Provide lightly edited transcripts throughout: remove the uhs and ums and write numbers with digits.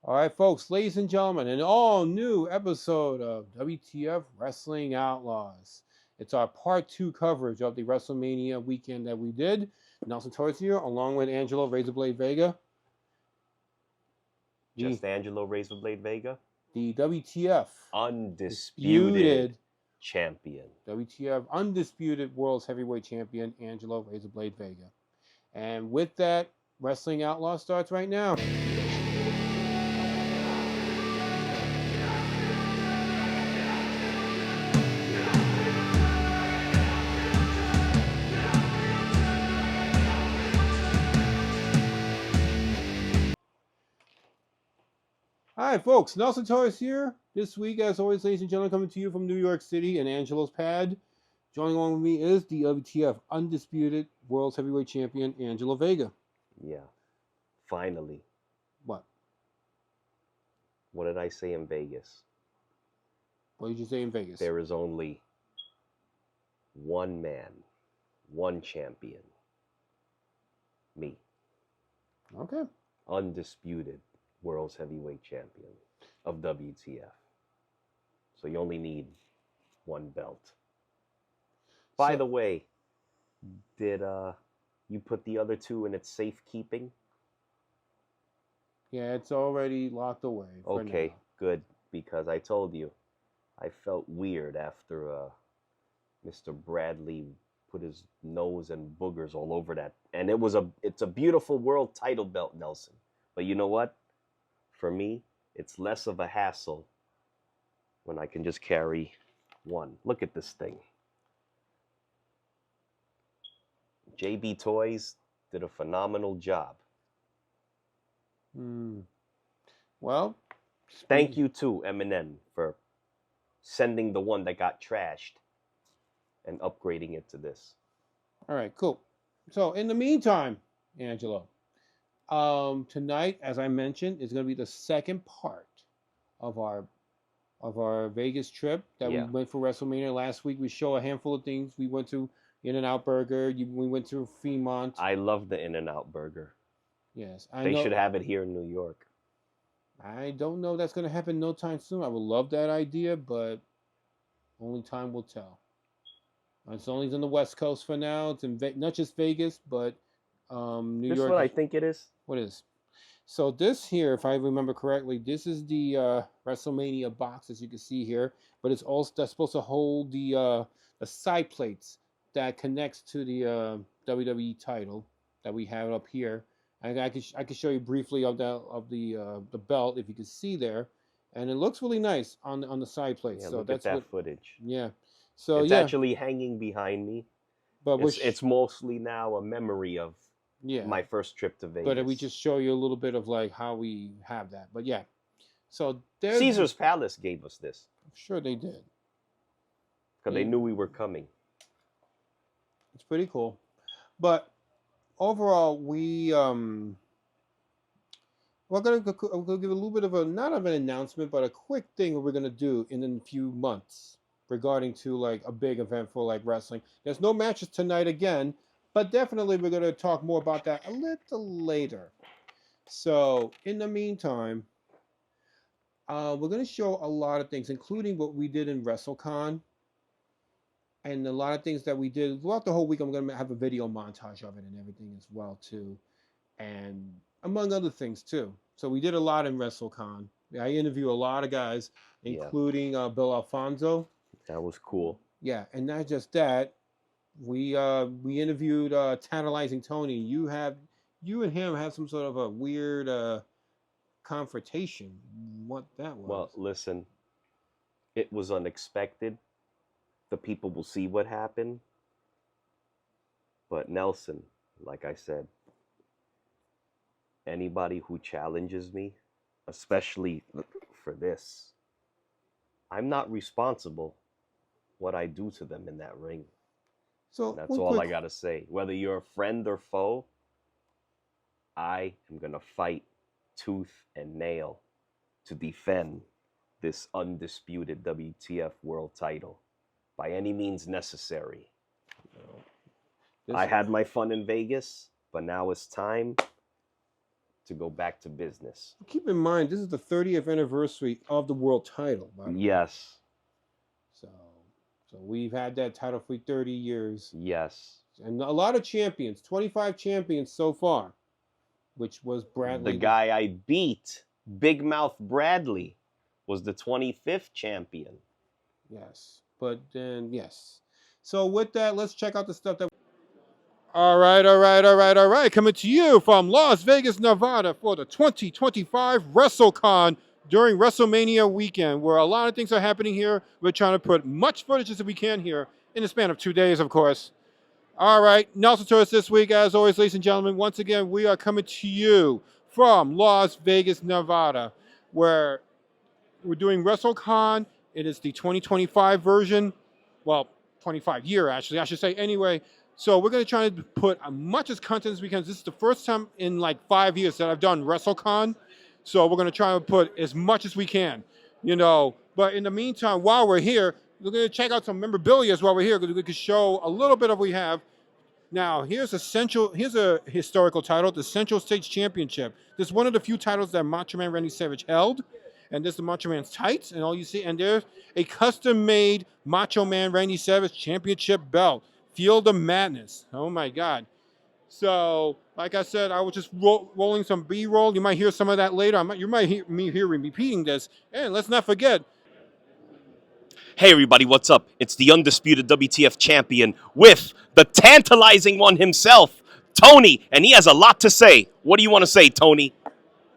All right, folks, ladies and gentlemen, an all new episode of WTF Wrestling Outlaws. It's our part 2 coverage of the WrestleMania weekend that we did. Nelson Torres here, along with Angelo Razorblade Vega. Just Angelo Razorblade Vega? The WTF Undisputed champion. WTF Undisputed World's Heavyweight Champion, Angelo Razorblade Vega. And with that, Wrestling Outlaws starts right now. Hi, folks. Nelson Torres here. This week, as always, ladies and gentlemen, coming to you from New York City and Angelo's pad. Joining along with me is the WTF Undisputed World's Heavyweight Champion, Angelo Vega. Yeah. Finally. What? What did I say in Vegas? What did you say in Vegas? There is only one man, one champion. Me. Okay. Undisputed World's Heavyweight Champion of WTF. So you only need one belt. By the way, did you put the other two in its safekeeping? Yeah, it's already locked away. Okay, good, because I told you, I felt weird after Mr. Bradley put his nose and boogers all over that, and it's a beautiful world title belt, Nelson. But you know what? For me, it's less of a hassle when I can just carry one. Look at this thing. JB Toys did a phenomenal job. Well, thank you to M&N for sending the one that got trashed and upgrading it to this. All right, cool. So in the meantime, Angelo, tonight, as I mentioned, is going to be the second part of our Vegas trip that we went for WrestleMania. Last week we showed a handful of things. We went to In-N-Out Burger. We went to Fremont. I love the In-N-Out Burger. Yes, they should have it here in New York. I don't know if that's going to happen no time soon. I would love that idea, but only time will tell. It's only in the West Coast for now. It's in not just Vegas, but New York. This is what I think it is. What is? So this here, if I remember correctly, this is the WrestleMania box, as you can see here. But it's also that's supposed to hold the side plates that connects to the WWE title that we have up here. And I could show you briefly of the belt if you can see there, and it looks really nice on the side plates. Yeah, so look that's at that footage. Yeah. So it's actually hanging behind me. But it's mostly now a memory of my first trip to Vegas. But we just show you a little bit of like how we have that. But yeah. So Caesar's Palace gave us this. I'm sure they did. Because they knew we were coming. It's pretty cool. But overall, we're gonna give a little bit of a not of an announcement, but a quick thing we're gonna do in a few months regarding to like a big event for like wrestling. There's no matches tonight again, but definitely we're gonna talk more about that a little later. So in the meantime, we're gonna show a lot of things, including what we did in WrestleCon. And a lot of things that we did throughout the whole week. I'm going to have a video montage of it and everything as well, too. And among other things, too. So we did a lot in WrestleCon. I interviewed a lot of guys, including Bill Alfonso. That was cool. Yeah, and not just that. We interviewed Tantalizing Tony. You and him have some sort of a weird confrontation. What that was? Well, listen. It was unexpected. The people will see what happened. But Nelson, like I said, anybody who challenges me, especially for this, I'm not responsible what I do to them in that ring. So that's all I got to say. Whether you're a friend or foe, I am going to fight tooth and nail to defend this undisputed WTF world title. By any means necessary. I had my fun in Vegas, but now it's time to go back to business. Keep in mind, this is the 30th anniversary of the world title. By the way. Yes. So we've had that title for 30 years. Yes. And a lot of champions, 25 champions so far, which was Bradley. The guy I beat, Big Mouth Bradley, was the 25th champion. Yes. But then, yes. So with that, let's check out the stuff that... All right. Coming to you from Las Vegas, Nevada for the 2025 WrestleCon during WrestleMania weekend, where a lot of things are happening here. We're trying to put much footage as we can here in the span of 2 days, of course. All right, Nelson Torres this week, as always, ladies and gentlemen. Once again, we are coming to you from Las Vegas, Nevada, where we're doing WrestleCon. It is the 2025 version. Well, 25 year, actually, I should say. Anyway, so we're going to try to put as much as content as we can. This is the first time in like 5 years that I've done WrestleCon. So we're going to try to put as much as we can, you know. But in the meantime, while we're here, we're going to check out some memorabilia as well. We're here because we can show a little bit of what we have. Now, here's a historical title, the Central States Championship. This is one of the few titles that Macho Man Randy Savage held. And this is the Macho Man's tights. And all you see, and there's a custom-made Macho Man Randy Savage Championship belt. Field of Madness. Oh, my God. So, like I said, I was just rolling some B-roll. You might hear some of that later. You might hear me repeating this. And let's not forget. Hey, everybody, what's up? It's the Undisputed WTF champion with the tantalizing one himself, Tony. And he has a lot to say. What do you want to say, Tony?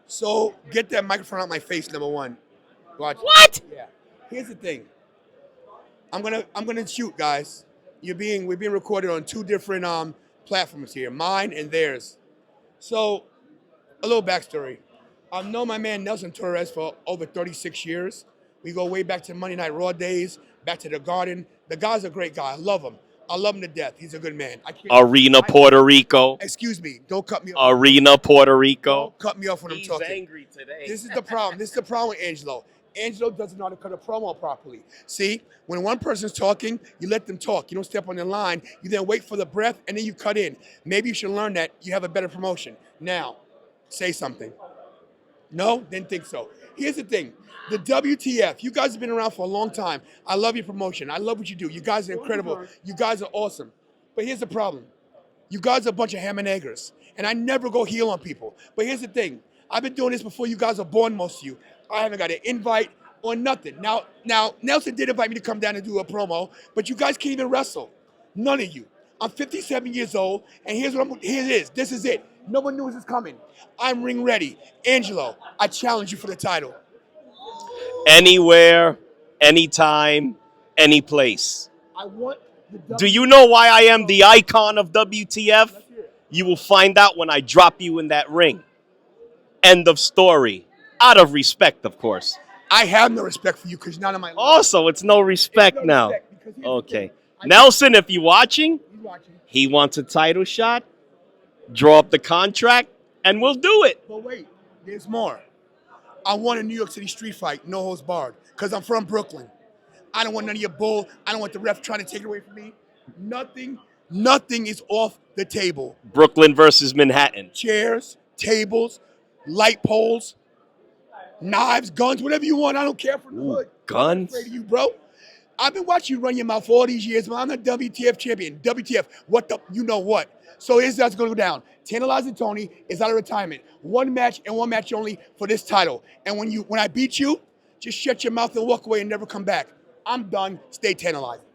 So, get that microphone out my face, number one. Watch. What? Yeah. Here's the thing. I'm gonna shoot, guys. We're being recorded on 2 different platforms here, mine and theirs. So, a little backstory. I've known my man Nelson Torres for over 36 years. We go way back to Monday Night Raw days, back to the Garden. The guy's a great guy. I love him. I love him to death. He's a good man. Arena, Puerto Rico. Excuse me. Don't cut me off. Arena, Puerto Rico. Don't cut me off when I'm talking. He's angry today. This is the problem. This is the problem with Angelo. Angelo doesn't know how to cut a promo properly. See, when one person's talking, you let them talk. You don't step on the line. You then wait for the breath, and then you cut in. Maybe you should learn that. You have a better promotion. Now, say something. No? Didn't think so. Here's the thing. The WTF, you guys have been around for a long time. I love your promotion. I love what you do. You guys are incredible. You guys are awesome. But here's the problem. You guys are a bunch of ham and eggers. And I never go heel on people. But here's the thing. I've been doing this before you guys were born, most of you. I haven't got an invite or nothing. Now, Nelson did invite me to come down and do a promo, but you guys can't even wrestle. None of you. I'm 57 years old, and here it is. This is it. No one knew this was coming. I'm ring ready. Angelo, I challenge you for the title. Anywhere, anytime, any place. I want the Do you know why I am the icon of WTF? You will find out when I drop you in that ring. End of story. Out of respect, of course. I have no respect for you because you're not in my life. Also, it's no respect now. Okay. Nelson, if you're watching, he wants a title shot. Draw up the contract, and we'll do it. But wait, there's more. I want a New York City street fight, no holds barred, because I'm from Brooklyn. I don't want none of your bull. I don't want the ref trying to take it away from me. Nothing is off the table. Brooklyn versus Manhattan. Chairs, tables, light poles, knives, guns, whatever you want. I don't care for the hood. Guns? I'm afraid of you, bro. I've been watching you run your mouth all these years, but I'm the WTF champion. WTF, what the, you know what? So here's how it's going to go down. Tantalizing Tony is out of retirement. 1 match and 1 match only for this title. And when I beat you, just shut your mouth and walk away and never come back. I'm done. Stay tantalizing.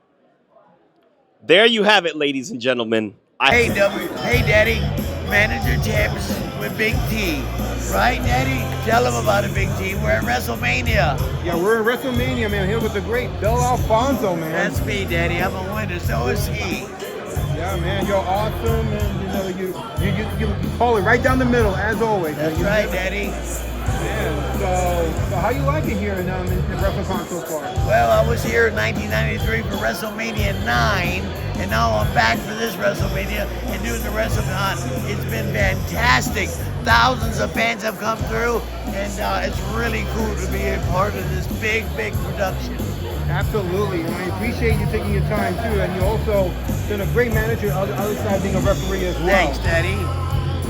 There you have it, ladies and gentlemen. Hey, Daddy. Manager James with Big T. Right, Daddy? Tell him about it, Big T. We're at WrestleMania. Yeah, we're at WrestleMania, man. Here with the great Bill Alfonso, man. That's me, Daddy. I'm a winner. So is he. Yeah, man. You're awesome, and you call it right down the middle, as always. That's right, Daddy. Man, so how you like it here in WrestleCon so far? Well, I was here in 1993 for WrestleMania 9, and now I'm back for this WrestleMania and doing the WrestleCon. It's been fantastic. Thousands of fans have come through, and it's really cool to be a part of this big production. Absolutely, and I appreciate you taking your time too, and you also been a great manager on the other side being a referee as well. Thanks, Daddy.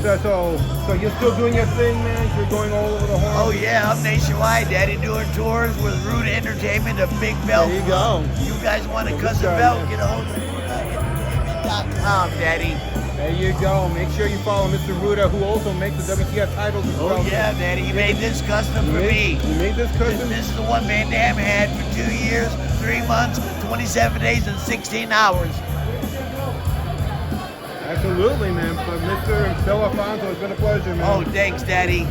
So you're still doing your thing, man? You're going all over the horn? Oh yeah, I'm nationwide, Daddy, doing tours with Rude Entertainment, the Big Bell There you Club. go. You guys want a Well, cousin good belt? guy, Get a hold of RudeEntertainment.com, Daddy. There you go. Make sure you follow Mr. Ruda, who also makes the WTF titles as well. Oh yeah, Daddy, he made this custom for me. You made this custom? This is the one Van Dam had for 2 years, 3 months, 27 days, and 16 hours. Absolutely, man. But Mr. Phil Alfonso, it's been a pleasure, man. Oh, thanks, Daddy.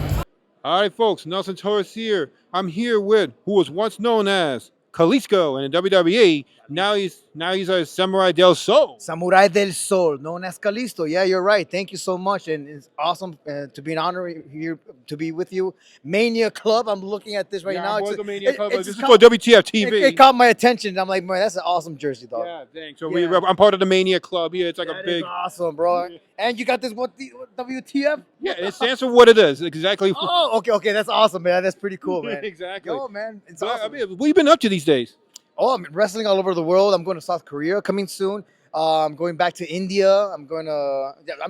All right, folks. Nelson Torres here. I'm here with who was once known as Kalisco in the WWE. Now he's a Samurai del Sol. Samurai del Sol, known as Calisto. Yeah, you're right. Thank you so much, and it's awesome to be an honor here to be with you. Mania Club. I'm looking at this right now. It's the Mania Club. This is caught- for WTF TV. It caught my attention. I'm like, man, that's an awesome jersey, dog. Yeah, thanks. So Yeah. I'm part of the Mania Club. Yeah, it's like That a is big. awesome, bro. And you got this WTF? Yeah, it stands for what it is. Exactly. Oh, okay. That's awesome, man. That's pretty cool, man. Exactly. Yo, man, it's So, awesome. I mean, what you been up to these days? Oh, I'm wrestling all over the world. I'm going to South Korea coming soon. I'm going back to India. I'm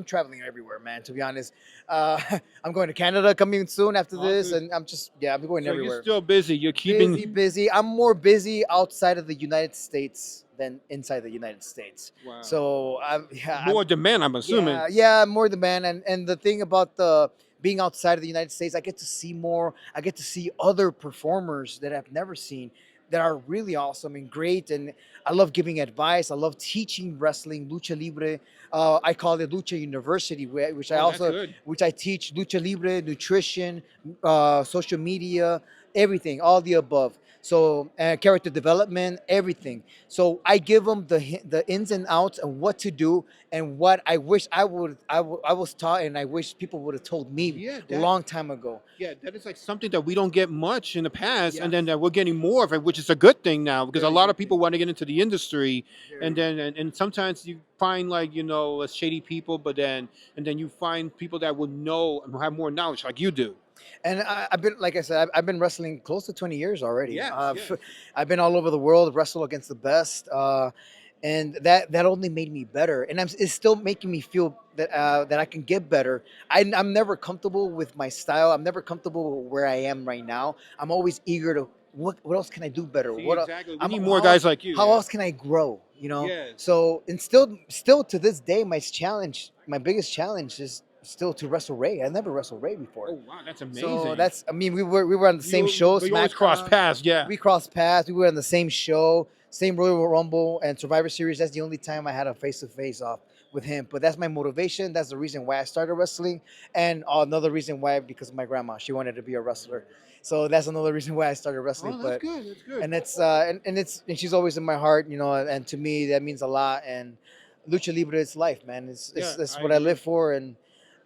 traveling everywhere, man, to be honest. I'm going to Canada coming soon after this. Awesome. And I'm going So everywhere. you're still busy. You're keeping. Busy. I'm more busy outside of the United States than inside the United States. Wow. So More demand, I'm assuming. Yeah, more demand. And the thing about being outside of the United States, I get to see more. I get to see other performers that I've never seen that are really awesome and great. And I love giving advice. I love teaching wrestling, lucha libre. I call it Lucha University, which That's good. which I teach lucha libre, nutrition, social media, everything, all the above. So character development, everything. So I give them the ins and outs and what to do and what I wish I was taught and I wish people would have told me Yeah, a long time ago. Yeah, that is like something that we don't get much in the past, Yeah. and then we're getting more of it, which is a good thing now because a Very lot good of people want to get into the industry, and Very- then and sometimes you find like shady people, but then you find people that would know and have more knowledge like you do. And I've been, like I said, I've been wrestling close to 20 years already. Yes, I've been all over the world, wrestle against the best, and that only made me better. And it's still making me feel that I can get better. I'm never comfortable with my style. I'm never comfortable where I am right now. I'm always eager to what else can I do better? See, What el- exactly. We I'm- need more how- guys like you. How yeah. else can I grow? Yes. So and still to this day, my biggest challenge is still to wrestle Ray. I never wrestled Ray before. Oh wow, that's amazing. So we were on the same show. We always SmackDown. cross paths. Yeah. We crossed paths. We were on the same show, same Royal Rumble and Survivor Series. That's the only time I had a face-to-face off with him. But that's my motivation. That's the reason why I started wrestling. And another reason why, because of my grandma. She wanted to be a wrestler. So that's another reason why I started wrestling. Oh, that's good. That's good. And it's and she's always in my heart, and to me that means a lot. And lucha libre is life, man. It's I what I agree. live for, and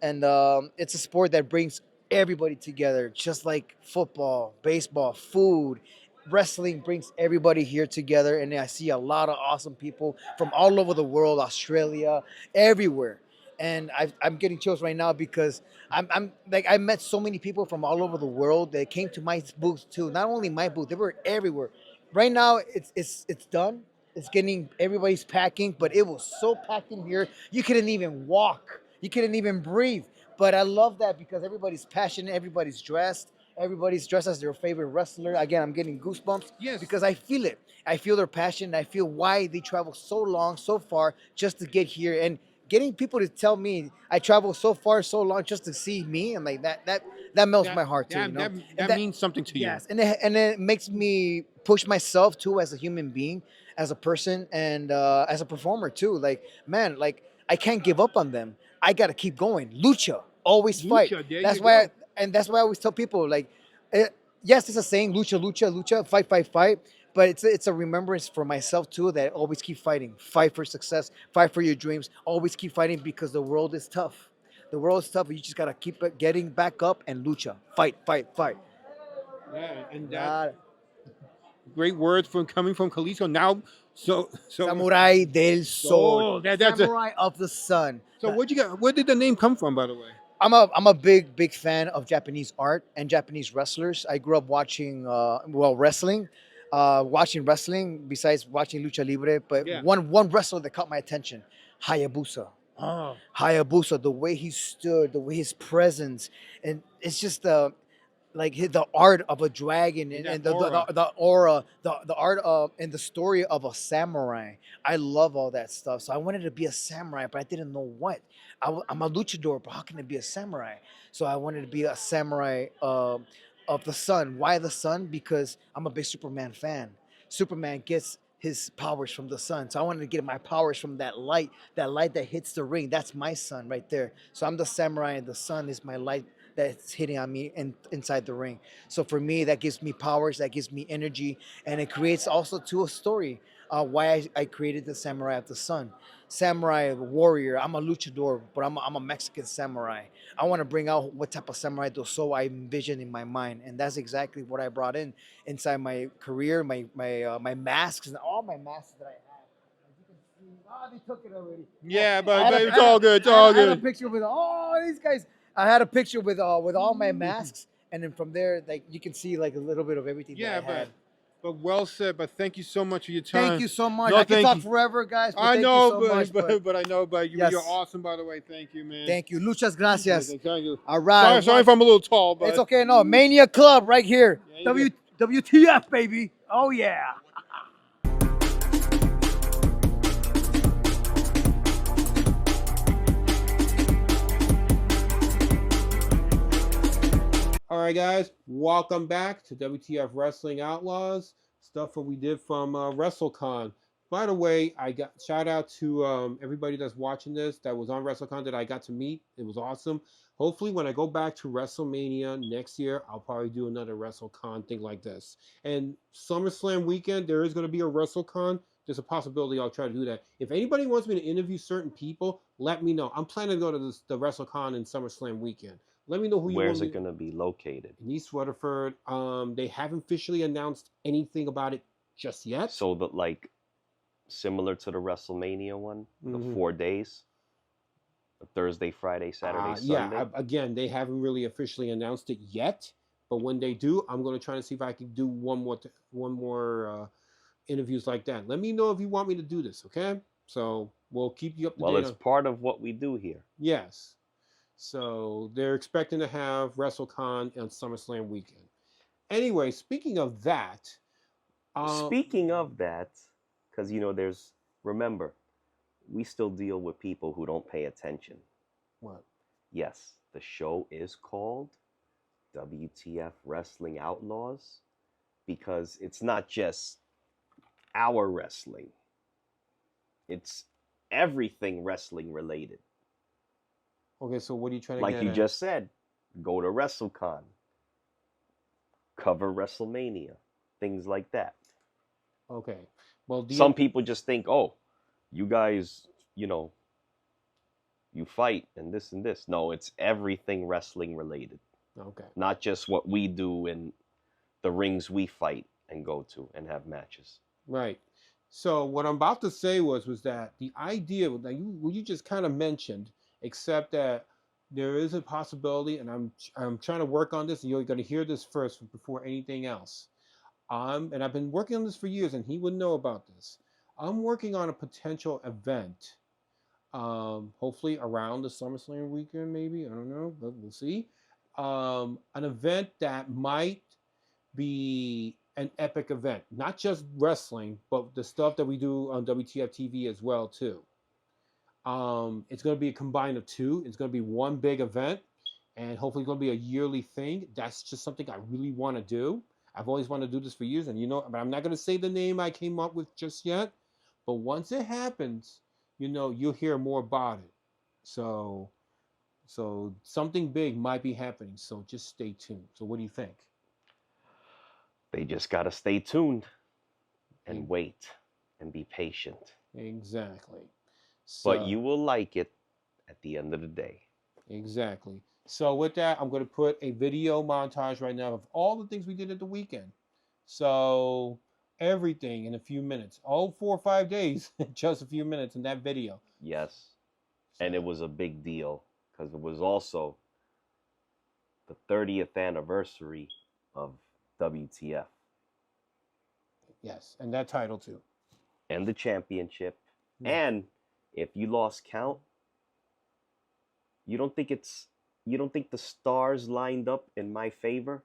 it's a sport that brings everybody together, just like football, baseball, food. Wrestling brings everybody here together, and I see a lot of awesome people from all over the world, Australia, everywhere. And I'm getting chills right now because I'm like I met so many people from all over the world that came to my booth too. Not only my booth, they were everywhere. Right now it's done. It's getting everybody's packing, but it was so packed in here you couldn't even walk. You couldn't even breathe. But I love that because everybody's passionate, everybody's dressed. Everybody's dressed as their favorite wrestler. Again, I'm getting goosebumps Yes. because I feel it. I feel their passion. I feel why they travel so long, so far just to get here. And getting people to tell me I travel so far, so long just to see me, I'm like that melts my heart too. That means something to you. Yes, and it makes me push myself too as a human being, as a person, and as a performer too. Like, man, like I can't give up on them. I gotta keep going. Lucha, always fight. Lucha, there That's you why, go. that's why I always tell people like, yes, it's a saying, lucha, lucha, lucha, fight, fight, fight. But it's a remembrance for myself too that always keep fighting, fight for success, fight for your dreams, always keep fighting because the world is tough. The world is tough, but you just gotta keep getting back up and lucha, fight, fight, fight. Yeah, and that God. great words coming from Kalisco. Now, so Samurai del Sol. Oh, that's a- Samurai of the Sun. So where did the name come from, by the way? I'm a big fan of Japanese art and Japanese wrestlers. I grew up watching wrestling, watching wrestling besides watching lucha libre. But Yeah. one wrestler that caught my attention, Hayabusa. Hayabusa, the way he stood, the way his presence, and it's just like the art of a dragon and the aura, the art of and the story of a samurai. I love all that stuff. So I wanted to be a samurai, but I didn't know what. I'm a luchador, but how can I be a samurai? So I wanted to be a samurai of the sun. Why the sun? Because I'm a big Superman fan. Superman gets his powers from the sun. So I wanted to get my powers from that light that hits the ring. That's my sun right there. So I'm the samurai, and the sun is my light that's hitting on me inside the ring. So for me, that gives me powers, that gives me energy, and it creates also to a story. Why I created the Samurai of the Sun. Samurai warrior. I'm a luchador, but I'm a Mexican samurai. I want to bring out what type of samurai do so I envision in my mind, and that's exactly what I brought in inside my career, my masks and all my masks that I have. As you can see, they took it already. Yeah, I but it's all good. It's all I had a good. picture with all these guys. I had a picture with all my masks, and then from there, like you can see like a little bit of everything Yeah, that I had. but well said. But thank you so much for your time. Thank you so much. No, I can thank talk you. forever, guys. But I thank know, you so much. but I know, but Yes. you're awesome, by the way. Thank you, man. Thank you. Muchas gracias. Thank you. All right. Sorry if I'm a little tall, but It's okay. No, Mania Club right here. Yeah, you WTF, baby. Oh, yeah. All right, guys, welcome back to WTF Wrestling Outlaws. Stuff that we did from WrestleCon. By the way, I got shout out to everybody that's watching this that was on WrestleCon that I got to meet. It was awesome. Hopefully, when I go back to WrestleMania next year, I'll probably do another WrestleCon thing like this. And SummerSlam weekend, there is going to be a WrestleCon. There's a possibility I'll try to do that. If anybody wants me to interview certain people, let me know. I'm planning to go to the WrestleCon and SummerSlam weekend. Let me know who you want. Where's it going to be located? In East Rutherford. They haven't officially announced anything about it just yet. So that like similar to the WrestleMania one, the 4 days, Thursday, Friday, Saturday, Sunday. Yeah, again, they haven't really officially announced it yet. But when they do, I'm going to try to see if I can do one more interviews like that. Let me know if you want me to do this, okay? So we'll keep you up to date. Well, it's part of what we do here. Yes. So they're expecting to have WrestleCon on SummerSlam weekend. Anyway, speaking of that. Because, remember, we still deal with people who don't pay attention. What? Yes, the show is called WTF Wrestling Outlaws because it's not just our wrestling. It's everything wrestling related. Okay, so what are you trying to get at? Like you just said, go to WrestleCon, cover WrestleMania, things like that. Okay. Well, some people just think, oh, you guys, you fight and this and this. No, it's everything wrestling related. Okay. Not just what we do in the rings we fight and go to and have matches. Right. So what I'm about to say was that the idea that you just kind of mentioned, except that there is a possibility, and I'm trying to work on this, and you're going to hear this first before anything else. And I've been working on this for years, and he would know about this. I'm working on a potential event, hopefully around the SummerSlam weekend, maybe. I don't know, but we'll see. An event that might be an epic event, not just wrestling, but the stuff that we do on WTF TV as well too. It's going to be a combine of two. It's going to be one big event, and hopefully it's going to be a yearly thing. That's just something I really want to do. I've always wanted to do this for years, and but I'm not going to say the name I came up with just yet. But once it happens, you'll hear more about it. So something big might be happening. So just stay tuned. So what do you think? They just got to stay tuned and wait and be patient. Exactly. But you will like it at the end of the day. Exactly. So with that, I'm going to put a video montage right now of all the things we did at the weekend. So everything in a few minutes. All 4 or 5 days, just a few minutes in that video. Yes. And it was a big deal because it was also the 30th anniversary of WTF. Yes, and that title too. And the championship. And if you lost count, You don't think the stars lined up in my favor?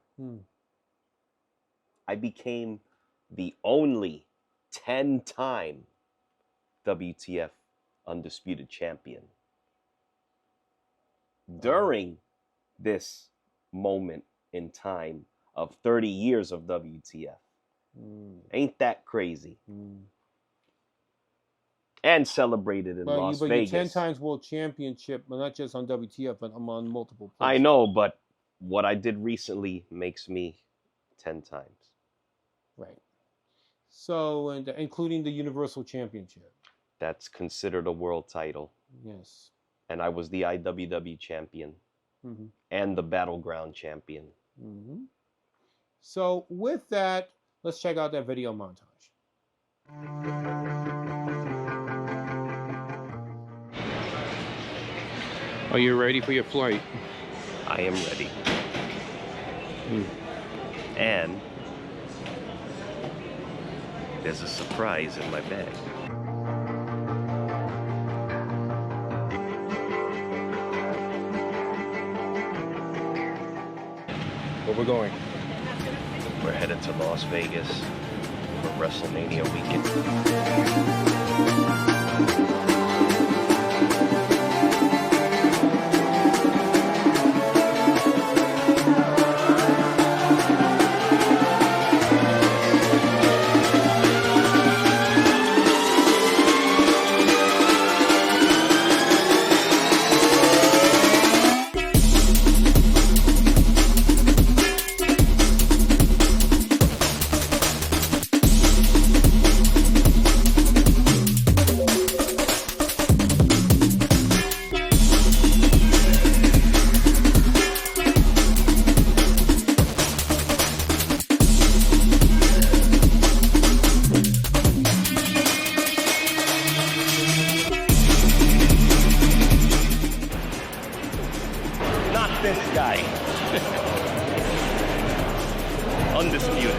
I became the only 10-time WTF Undisputed Champion. During this moment in time of 30 years of WTF. Ain't that crazy? And celebrated in Las Vegas. You're 10 times world championship, but not just on WTF, but I'm on multiple places. I know, but what I did recently makes me 10 times. Right. So, and including the Universal Championship. That's considered a world title. Yes. And I was the IWW champion and the Battleground champion. So, with that, let's check out that video montage. Are you ready for your flight? I am ready. And there's a surprise in my bag. Where we're going? We're headed to Las Vegas for WrestleMania weekend. This guy. Undisputed.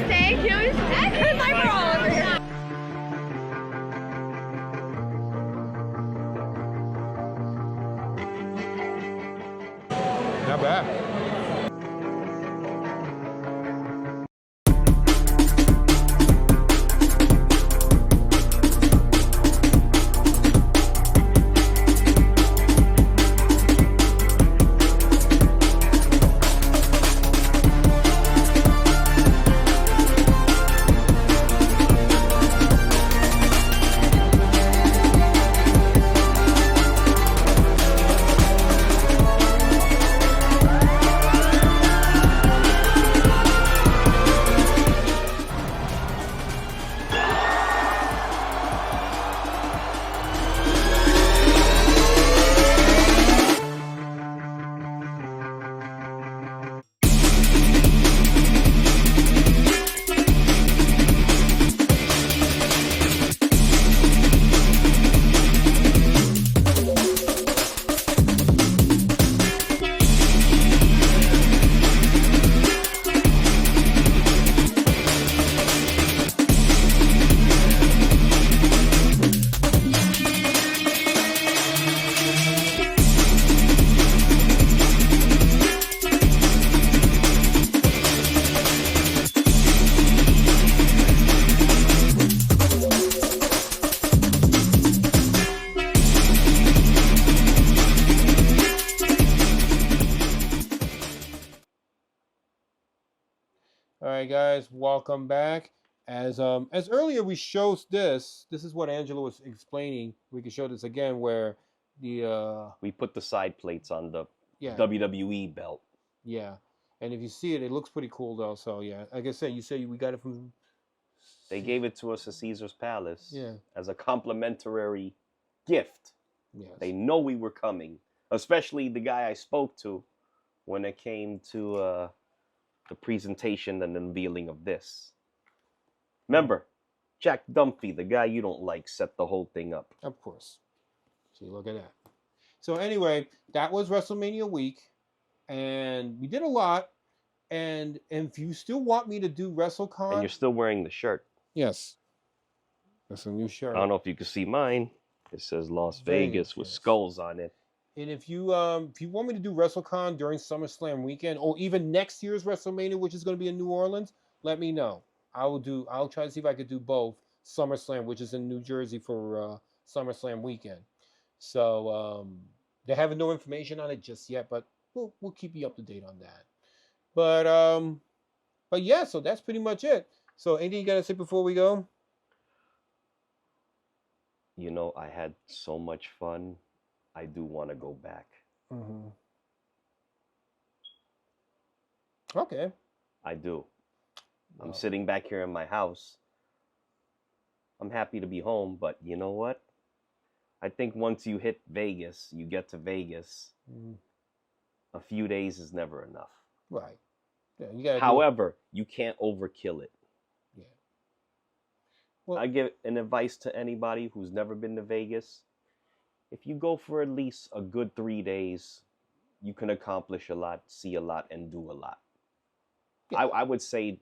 Thank you. That's my fault. Not bad. All right, guys, welcome back. As earlier we showed this is what Angelo was explaining. We can show this again where the we put the side plates on the yeah. WWE belt. Yeah. And if you see it, it looks pretty cool though. So yeah, like I said, you say we got it from. They gave it to us at Caesar's Palace. Yeah. As a complimentary gift. Yes. They know we were coming, especially the guy I spoke to when it came to the presentation and unveiling of this. Remember, Jack Dumphy, the guy you don't like, set the whole thing up. Of course. See, look at that. So anyway, that was WrestleMania week, and we did a lot. And if you still want me to do And WrestleCon, you're still wearing the shirt. yes, that's a new shirt. I don't know if you can see mine. It says Las Vegas with yes. skulls on it. And if you want me to do WrestleCon during SummerSlam weekend, or even next year's WrestleMania, which is going to be in New Orleans, let me know. I'll try to see if I could do both SummerSlam, which is in New Jersey, for SummerSlam weekend. So they have no information on it just yet, but we'll keep you up to date on that. But yeah, so that's pretty much it. So anything you gotta say before we go? You know, I had so much fun. I do want to go back. Mm-hmm. Okay. I do. Wow. I'm sitting back here in my house. I'm happy to be home, but you know what? I think once you hit Vegas, you get to Vegas, a few days is never enough. Right. Yeah, you gotta. However, you can't overkill it. Yeah. Well, I give an advice to anybody who's never been to Vegas. If you go for at least a good 3 days, you can accomplish a lot, see a lot, and do a lot. Yeah. I would say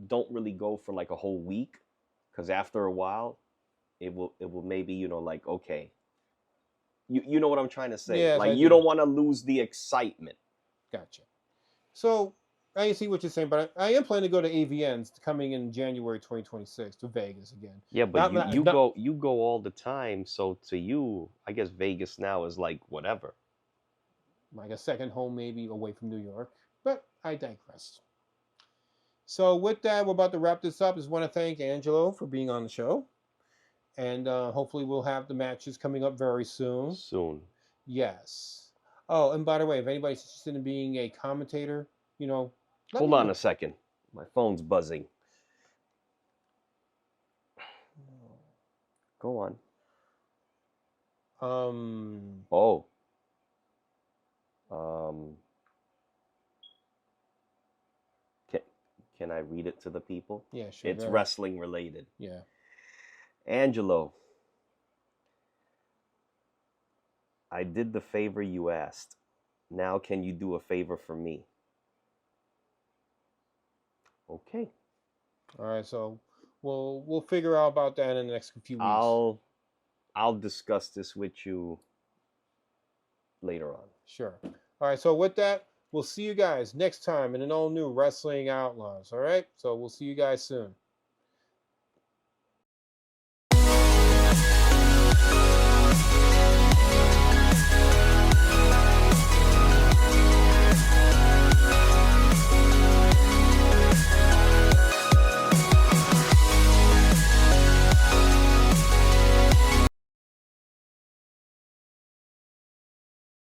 don't really go for like a whole week, because after a while, it will maybe, you know, like, okay. You know what I'm trying to say? Yes, like, you don't want to lose the excitement. Gotcha. So I see what you're saying, but I am planning to go to AVN's coming in January 2026 to Vegas again. Yeah, but you go all the time, so to you, I guess Vegas now is like whatever. Like a second home, maybe, away from New York. But I digress. So with that, we're about to wrap this up. I just want to thank Angelo for being on the show. And hopefully we'll have the matches coming up very soon. Soon. Yes. Oh, and by the way, if anybody's interested in being a commentator, you know... Hold on a second. My phone's buzzing. Go on. Oh. Can I read it to the people? Yeah, sure. It's wrestling related. Yeah. Angelo, I did the favor you asked. Now can you do a favor for me? Okay. All right, so we'll figure out about that in the next few weeks. I'll discuss this with you later on. Sure. All right, so with that, we'll see you guys next time in an all-new Wrestling Outlaws, all right? So we'll see you guys soon.